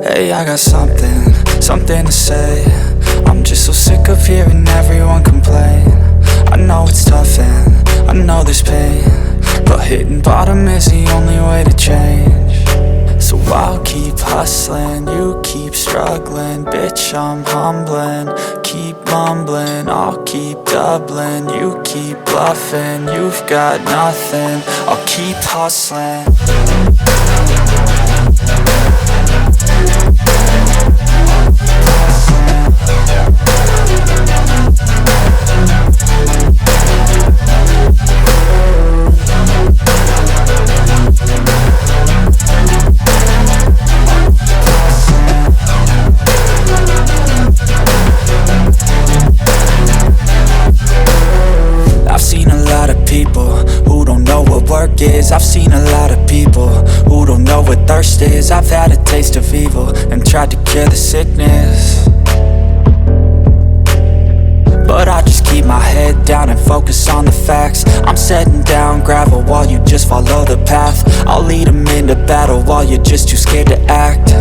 Hey, I got something to say. I'm just so sick of hearing everyone complain. I know it's tough and I know there's pain, but hitting bottom is the only way to change. So I'll keep hustling, you keep struggling. Bitch, I'm humbling, keep mumbling. I'll keep doubling, you keep bluffing. You've got nothing, I'll keep hustling. I've seen a lot of people who don't know what work is. I've seen a lot of people who don't know what thirst is. I've had a taste of evil and tried to cure the sickness, but I just keep my head down and focus on the facts. I'm setting down gravel while you just follow the path. I'll lead them into battle while you're just too scared to act.